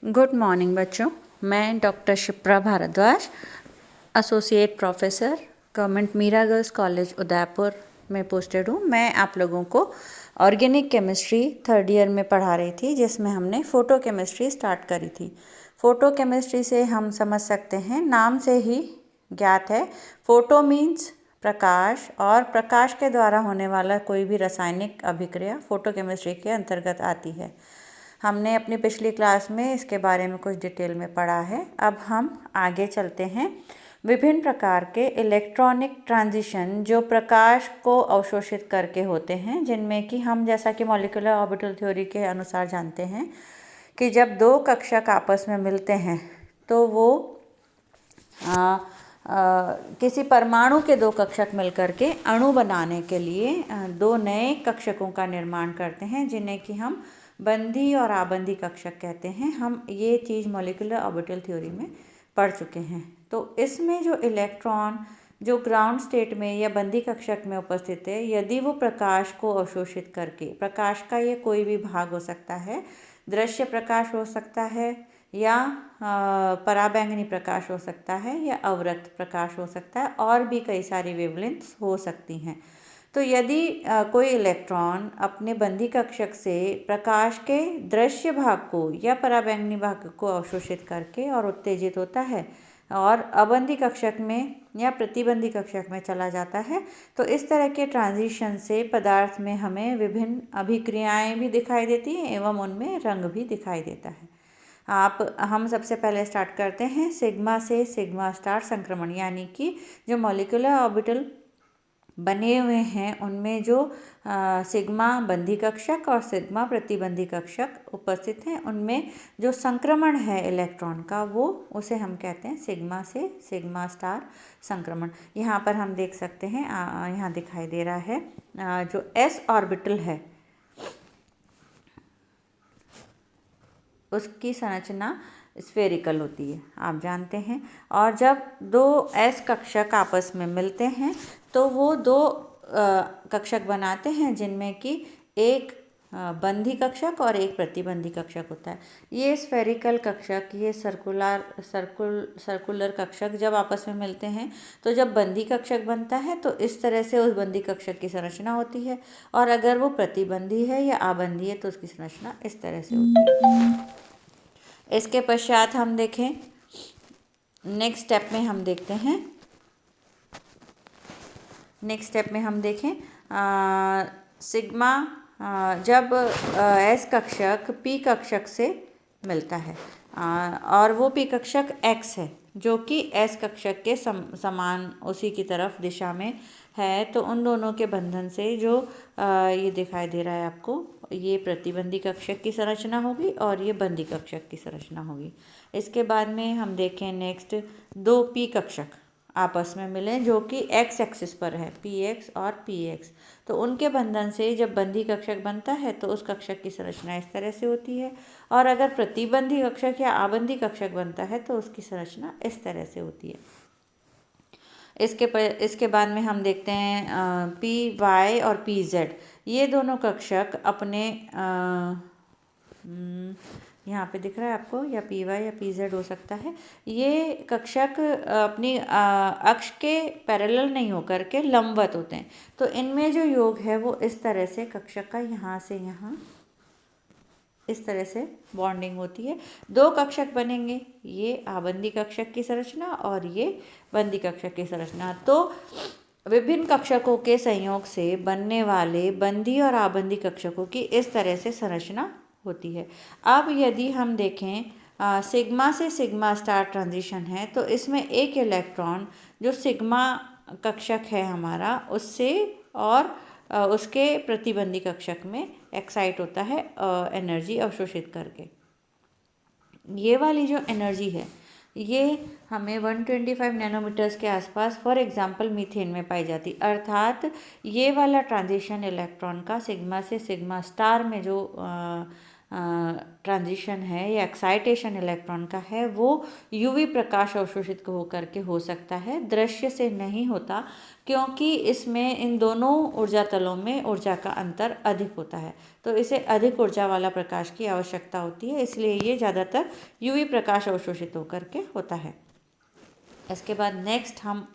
Good morning बच्चों। मैं doctor Shipra Bhardwaj, associate professor, government Meera girls college Udaipur में पोस्टेड हूँ। मैं आप लोगों को ऑर्गेनिक केमिस्ट्री थर्ड ईयर में पढ़ा रही थी, जिसमें हमने फ़ोटो केमिस्ट्री स्टार्ट करी थी। फ़ोटो केमिस्ट्री से हम समझ सकते हैं, नाम से ही ज्ञात है, फ़ोटो मीन्स प्रकाश, और प्रकाश के द्वारा होने वाला कोई भी रासायनिक अभिक्रिया फ़ोटो केमिस्ट्री के अंतर्गत आती है। हमने अपनी पिछली क्लास में इसके बारे में कुछ डिटेल में पढ़ा है। अब हम आगे चलते हैं। विभिन्न प्रकार के इलेक्ट्रॉनिक ट्रांजिशन जो प्रकाश को अवशोषित करके होते हैं, जिनमें कि हम जैसा कि मॉलिक्यूलर ऑर्बिटल थ्योरी के अनुसार जानते हैं कि जब दो कक्षक आपस में मिलते हैं तो वो किसी परमाणु के दो कक्षक मिलकर के अणु बनाने के लिए दो नए कक्षकों का निर्माण करते हैं, जिन्हें कि हम बंधी और आबंधी कक्षक कहते हैं। हम ये चीज़ मॉलिक्यूलर ऑर्बिटल थ्योरी में पढ़ चुके हैं। तो इसमें जो इलेक्ट्रॉन जो ग्राउंड स्टेट में या बंधी कक्षक में उपस्थित है, यदि वो प्रकाश को अवशोषित करके, प्रकाश का ये कोई भी भाग हो सकता है, दृश्य प्रकाश हो सकता है या पराबैंगनी प्रकाश हो सकता है या अवरक्त प्रकाश हो सकता है, और भी कई सारी वेवलेंथ्स हो सकती हैं। तो यदि कोई इलेक्ट्रॉन अपने बंधी कक्षक से प्रकाश के दृश्य भाग को या पराबैंगनी भाग को अवशोषित करके और उत्तेजित होता है और अबंधी कक्षक में या प्रतिबंधी कक्षक में चला जाता है, तो इस तरह के ट्रांजिशन से पदार्थ में हमें विभिन्न अभिक्रियाएं भी दिखाई देती हैं एवं उनमें रंग भी दिखाई देता है। हम सबसे पहले स्टार्ट करते हैं सिग्मा से सिग्मा स्टार संक्रमण, यानी कि जो मॉलिक्यूलर ऑर्बिटल बने हुए हैं उनमें जो सिग्मा बंधी कक्षक और सिग्मा प्रतिबंधी कक्षक उपस्थित हैं, उनमें जो संक्रमण है इलेक्ट्रॉन का, वो उसे हम कहते हैं सिग्मा से सिग्मा स्टार संक्रमण। यहाँ पर हम देख सकते हैं, यहाँ दिखाई दे रहा है जो एस ऑर्बिटल है उसकी संरचना स्फेरिकल होती है, आप जानते हैं। और जब दो एस कक्षक आपस में मिलते हैं तो वो दो कक्षक बनाते हैं, जिनमें कि एक बंधी कक्षक और एक प्रतिबंधी कक्षक होता है। ये स्फेरिकल कक्षक, ये सर्कुलर कक्षक जब आपस में मिलते हैं तो जब बंधी कक्षक बनता है तो इस तरह से उस बंधी कक्षक की संरचना होती है, और अगर वो प्रतिबंधी है या आबंधी है तो उसकी संरचना इस तरह से होती है। इसके पश्चात हम देखें, नेक्स्ट स्टेप में हम देखते हैं, सिग्मा जब एस कक्षक पी कक्षक से मिलता है और वो पी कक्षक एक्स है जो कि एस कक्षक के समान उसी की तरफ दिशा में है, तो उन दोनों के बंधन से जो ये दिखाई दे रहा है आपको, ये प्रतिबंधी कक्षक की संरचना होगी और ये बंधी कक्षक की संरचना होगी। इसके बाद में हम देखें नेक्स्ट, दो पी कक्षक आपस में मिले जो कि एक्स एक्सिस पर है, पी एक्स और पी एक्स, तो उनके बंधन से जब बंधी कक्षक बनता है तो उस कक्षक की संरचना इस तरह से होती है, और अगर प्रतिबंधी कक्षक या आबंधी कक्षक बनता है तो उसकी संरचना इस तरह से होती है। इसके बाद में हम देखते हैं पी वाई और पी जेड, ये दोनों कक्षक अपने यहाँ पे दिख रहा है आपको, या पी वाई या पी जेड हो सकता है, ये कक्षक अपनी अक्ष के पैरेलल नहीं होकर के लंबवत होते हैं, तो इनमें जो योग है वो इस तरह से कक्षक का यहाँ से यहाँ इस तरह से बॉन्डिंग होती है। दो कक्षक बनेंगे, ये आबंधी कक्षक की संरचना और ये बंधी कक्षक की संरचना। तो विभिन्न कक्षकों के संयोग से बनने वाले बंधी और आबंधी कक्षकों की इस तरह से संरचना होती है। अब यदि हम देखें सिग्मा से सिग्मा स्टार ट्रांजिशन है, तो इसमें एक इलेक्ट्रॉन जो सिग्मा कक्षक है हमारा, उससे और उसके प्रतिबंधी कक्षक में एक्साइट होता है एनर्जी अवशोषित करके। ये वाली जो एनर्जी है ये हमें 125 नैनोमीटर्स के आसपास फॉर एग्जांपल मीथेन में पाई जाती, अर्थात ये वाला ट्रांजिशन इलेक्ट्रॉन का सिग्मा से सिग्मा स्टार में जो ट्रांजिशन है या एक्साइटेशन इलेक्ट्रॉन का है वो यूवी प्रकाश अवशोषित होकर के हो सकता है, दृश्य से नहीं होता, क्योंकि इसमें इन दोनों ऊर्जा तलों में ऊर्जा का अंतर अधिक होता है। तो इसे अधिक ऊर्जा वाला प्रकाश की आवश्यकता होती है, इसलिए ये ज़्यादातर यूवी प्रकाश अवशोषित होकर के होता है। इसके बाद नेक्स्ट हम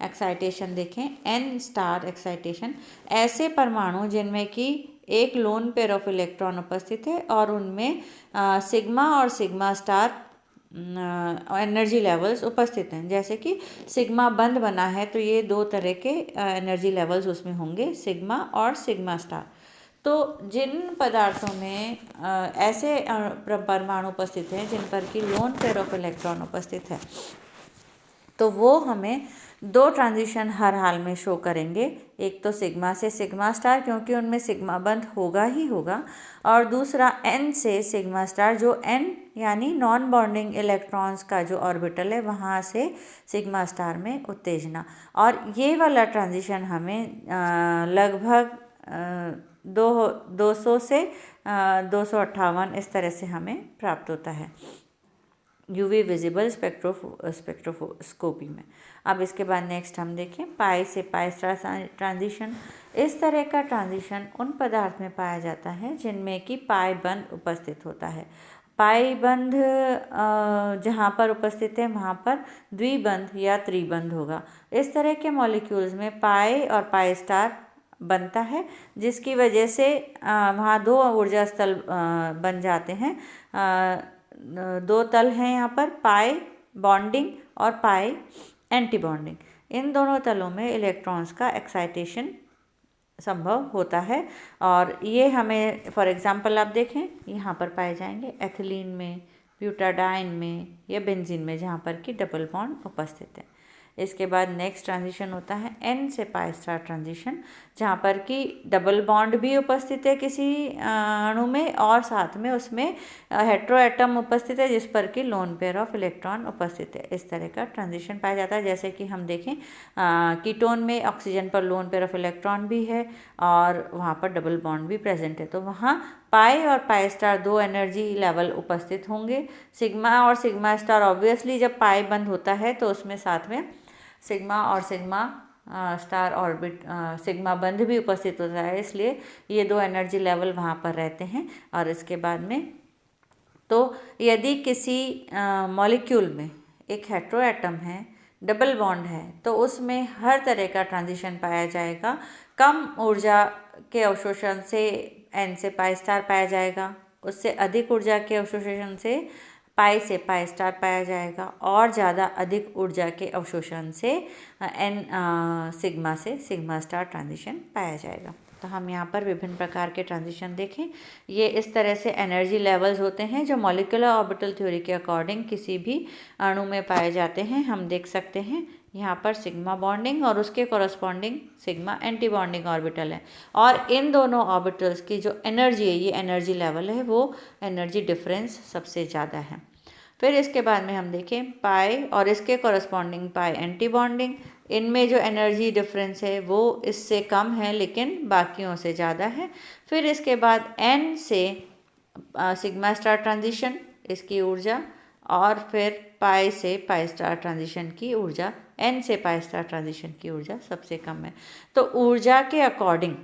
एक्साइटेशन देखें, एन स्टार एक्साइटेशन। ऐसे परमाणु जिनमें कि एक लोन पेयर ऑफ इलेक्ट्रॉन उपस्थित है और उनमें सिग्मा और सिग्मा स्टार एनर्जी लेवल्स उपस्थित हैं। जैसे कि सिग्मा बंद बना है तो ये दो तरह के एनर्जी लेवल्स उसमें होंगे, सिग्मा और सिग्मा स्टार। तो जिन पदार्थों में ऐसे परमाणु उपस्थित हैं जिन पर कि लोन पेयर ऑफ इलेक्ट्रॉन उपस्थित है, तो वो हमें दो ट्रांजिशन हर हाल में शो करेंगे। एक तो सिग्मा से सिग्मा स्टार, क्योंकि उनमें सिग्मा बंद होगा ही होगा, और दूसरा एन से सिग्मा स्टार, जो एन यानी नॉन बॉन्डिंग इलेक्ट्रॉन्स का जो ऑर्बिटल है वहाँ से सिग्मा स्टार में उत्तेजना। और ये वाला ट्रांजिशन हमें लगभग 200 से 258 इस तरह से हमें प्राप्त होता है यूवी विजिबल स्पेक्ट्रोस्कोपी में। अब इसके बाद नेक्स्ट हम देखें पाई से पाई स्टार ट्रांजिशन। इस तरह का ट्रांजिशन उन पदार्थ में पाया जाता है जिनमें कि पाई बंध उपस्थित होता है। पाई बंध जहाँ पर उपस्थित है वहाँ पर द्विबंध या त्रिबंध होगा। इस तरह के मॉलिक्यूल्स में पाई और पाई स्टार बनता है, जिसकी वजह से वहाँ दो ऊर्जा स्थल बन जाते हैं। दो तल हैं यहाँ पर, पाई बॉन्डिंग और पाई एंटी बॉन्डिंग। इन दोनों तलों में इलेक्ट्रॉन्स का एक्साइटेशन संभव होता है, और ये हमें फॉर एग्जांपल आप देखें यहाँ पर पाए जाएंगे एथिलीन में, ब्यूटाडाइन में या बेंजीन में, जहाँ पर कि डबल बॉन्ड उपस्थित है। इसके बाद नेक्स्ट ट्रांजिशन होता है एन से पाई स्टार ट्रांजिशन, जहाँ पर कि डबल बॉन्ड भी उपस्थित है किसी अणु में और साथ में उसमें हेट्रो एटम उपस्थित है जिस पर कि लोन पेयर ऑफ इलेक्ट्रॉन उपस्थित है। इस तरह का ट्रांजिशन पाया जाता है। जैसे कि हम देखें कीटोन में ऑक्सीजन पर लोन पेयर ऑफ इलेक्ट्रॉन भी है और वहाँ पर डबल बॉन्ड भी प्रेजेंट है, तो वहाँ पाई और पाई स्टार दो एनर्जी लेवल उपस्थित होंगे। सिग्मा और सिग्मा स्टार ऑब्वियसली जब पाई बंद होता है तो उसमें साथ में सिग्मा और सिग्मा स्टार ऑर्बिट सिग्मा बंध भी उपस्थित होता है, इसलिए ये दो एनर्जी लेवल वहाँ पर रहते हैं। और इसके बाद में तो यदि किसी मॉलिक्यूल में एक हेट्रो एटम है, डबल बॉन्ड है, तो उसमें हर तरह का ट्रांजिशन पाया जाएगा। कम ऊर्जा के अवशोषण से एन से पाई स्टार पाया जाएगा, उससे अधिक ऊर्जा के अवशोषण से पाई से पाई स्टार पाया जाएगा, और ज़्यादा अधिक ऊर्जा के अवशोषण से एन सिग्मा से सिग्मा स्टार ट्रांजिशन पाया जाएगा। तो हम यहाँ पर विभिन्न प्रकार के ट्रांजिशन देखें। ये इस तरह से एनर्जी लेवल्स होते हैं जो मॉलिक्यूलर ऑर्बिटल थ्योरी के अकॉर्डिंग किसी भी अणु में पाए जाते हैं। हम देख सकते हैं यहाँ पर सिग्मा बॉन्डिंग और उसके corresponding sigma anti bonding orbital है, और इन दोनों ऑर्बिटल्स की जो एनर्जी है, ये एनर्जी लेवल है, वो एनर्जी डिफरेंस सबसे ज़्यादा है। फिर इसके बाद में हम देखें पाई और इसके कॉरस्पॉन्डिंग पाई एंटी बॉन्डिंग। इनमें जो एनर्जी डिफरेंस है वो इससे कम है लेकिन बाकियों से ज़्यादा है। फिर इसके बाद एन से सिग्मा स्टार ट्रांजिशन, इसकी ऊर्जा, और फिर पाई से पाई स्टार ट्रांजिशन की ऊर्जा, एन से पाई स्टार ट्रांजिशन की ऊर्जा सबसे कम है। तो ऊर्जा के अकॉर्डिंग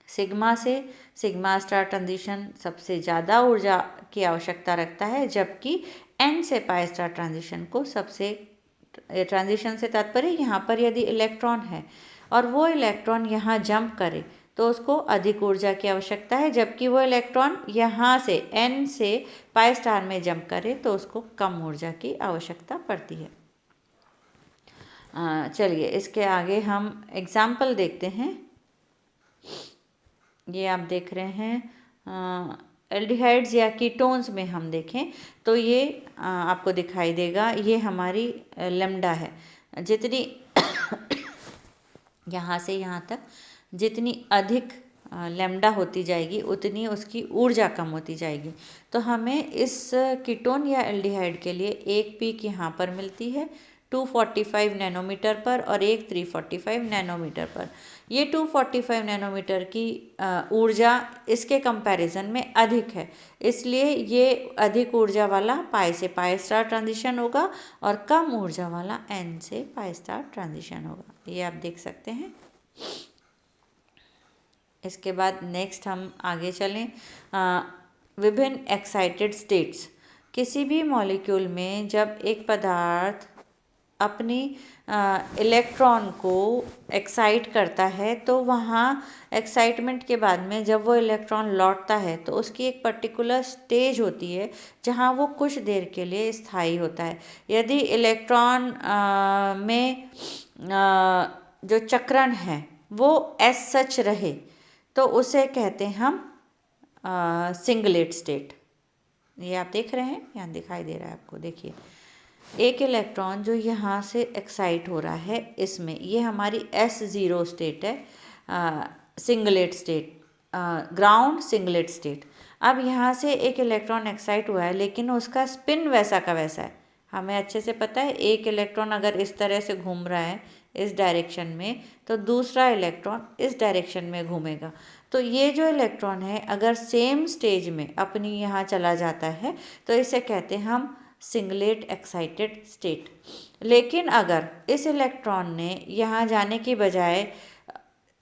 सिग्मा से सिग्मा स्टार ट्रांजिशन सबसे ज़्यादा ऊर्जा की आवश्यकता रखता है, जबकि एन से पाई स्टार ट्रांजिशन को सबसे, ट्रांजिशन से तात्पर्य यहाँ पर यदि इलेक्ट्रॉन है और वो इलेक्ट्रॉन यहाँ जंप करे तो उसको अधिक ऊर्जा की आवश्यकता है, जबकि वो इलेक्ट्रॉन यहाँ से एन से पाई स्टार में जंप करे तो उसको कम ऊर्जा की आवश्यकता पड़ती है। चलिए इसके आगे हम एग्जाम्पल देखते हैं। ये आप देख रहे हैं एल्डिहाइड्स या कीटोन्स में हम देखें तो ये आपको दिखाई देगा, ये हमारी लैम्डा है। जितनी यहाँ से यहाँ तक जितनी अधिक लैम्डा होती जाएगी उतनी उसकी ऊर्जा कम होती जाएगी। तो हमें इस कीटोन या एल्डिहाइड के लिए एक पीक यहाँ पर मिलती है, 245 नैनोमीटर पर और एक 345 नैनोमीटर पर। ये 245 नैनोमीटर की ऊर्जा इसके कंपैरिजन में अधिक है, इसलिए ये अधिक ऊर्जा वाला पाई से पाई स्टार ट्रांजिशन होगा और कम ऊर्जा वाला एन से पाई स्टार ट्रांजिशन होगा। ये आप देख सकते हैं। इसके बाद नेक्स्ट हम आगे चलें। विभिन्न एक्साइटेड स्टेट्स। किसी भी मॉलिक्यूल में जब एक पदार्थ अपनी इलेक्ट्रॉन को एक्साइट करता है तो वहाँ एक्साइटमेंट के बाद में जब वो इलेक्ट्रॉन लौटता है तो उसकी एक पर्टिकुलर स्टेज होती है जहाँ वो कुछ देर के लिए स्थायी होता है। यदि इलेक्ट्रॉन में जो चक्रण है वो एज सच रहे तो उसे कहते हैं हम सिंगलेट स्टेट। ये आप देख रहे हैं, यहाँ दिखाई दे रहा है आपको, देखिए एक इलेक्ट्रॉन जो यहाँ से एक्साइट हो रहा है इसमें, ये हमारी S0 स्टेट है, singlet state, ground singlet state. अब यहाँ से एक इलेक्ट्रॉन एक्साइट हुआ है लेकिन उसका स्पिन वैसा का वैसा है। हमें अच्छे से पता है एक इलेक्ट्रॉन अगर इस तरह से घूम रहा है इस डायरेक्शन में तो दूसरा इलेक्ट्रॉन इस डायरेक्शन में घूमेगा। तो ये जो इलेक्ट्रॉन है अगर सेम स्टेज में अपनी यहाँ चला जाता है तो इसे कहते हैं हम सिंगलेट एक्साइटेड स्टेट। लेकिन अगर इस इलेक्ट्रॉन ने यहाँ जाने की बजाय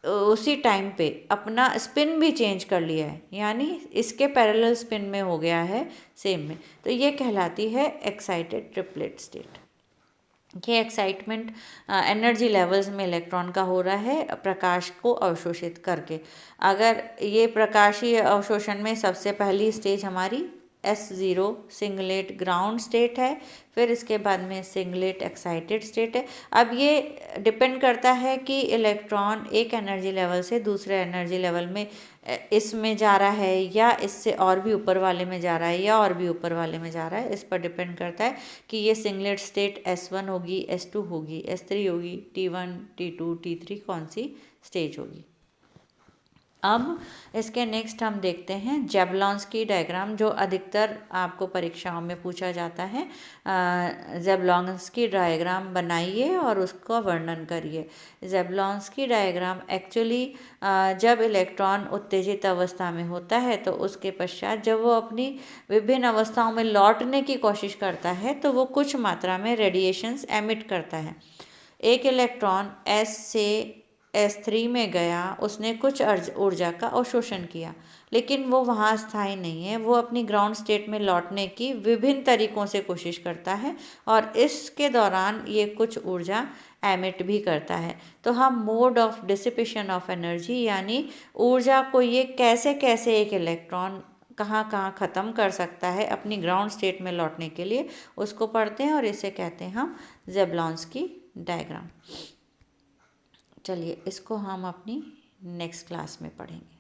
उसी टाइम पे अपना स्पिन भी चेंज कर लिया है, यानी इसके पैरेलल स्पिन में हो गया है सेम में, तो ये कहलाती है एक्साइटेड ट्रिपलेट स्टेट। ये एक्साइटमेंट एनर्जी लेवल्स में इलेक्ट्रॉन का हो रहा है प्रकाश को अवशोषित करके। अगर ये प्रकाशीय अवशोषण में सबसे पहली स्टेज हमारी S0 सिंगलेट ग्राउंड स्टेट है, फिर इसके बाद में सिंगलेट एक्साइटेड स्टेट है। अब ये डिपेंड करता है कि इलेक्ट्रॉन एक एनर्जी लेवल से दूसरे एनर्जी लेवल में इसमें जा रहा है या इससे और भी ऊपर वाले में जा रहा है या और भी ऊपर वाले में जा रहा है। इस पर डिपेंड करता है कि ये सिंगलेट स्टेट S1 होगी, S2 होगी, S3 होगी, T1, T2, T3 कौन सी स्टेज होगी। अब इसके नेक्स्ट हम देखते हैं ज़ेबलॉन्स्की डायग्राम, जो अधिकतर आपको परीक्षाओं में पूछा जाता है। ज़ेबलॉन्स्की डायग्राम बनाइए और उसका वर्णन करिए। ज़ेबलॉन्स्की डायग्राम एक्चुअली जब इलेक्ट्रॉन उत्तेजित अवस्था में होता है तो उसके पश्चात जब वो अपनी विभिन्न अवस्थाओं में लौटने की कोशिश करता है तो वो कुछ मात्रा में रेडिएशंस एमिट करता है। एक इलेक्ट्रॉन S से S3 में गया, उसने कुछ ऊर्जा का अवशोषण किया, लेकिन वो वहाँ स्थायी नहीं है। वो अपनी ग्राउंड स्टेट में लौटने की विभिन्न तरीकों से कोशिश करता है और इसके दौरान ये कुछ ऊर्जा एमिट भी करता है। तो हम mode of dissipation of energy, यानी ऊर्जा को ये कैसे कैसे एक इलेक्ट्रॉन कहाँ कहाँ ख़त्म कर सकता है अपनी ग्राउंड स्टेट में लौटने के लिए, उसको पढ़ते हैं और इसे कहते हैं हम ज़ेबलॉन्स्की डायग्राम। चलिए इसको हम अपनी नेक्स्ट क्लास में पढ़ेंगे।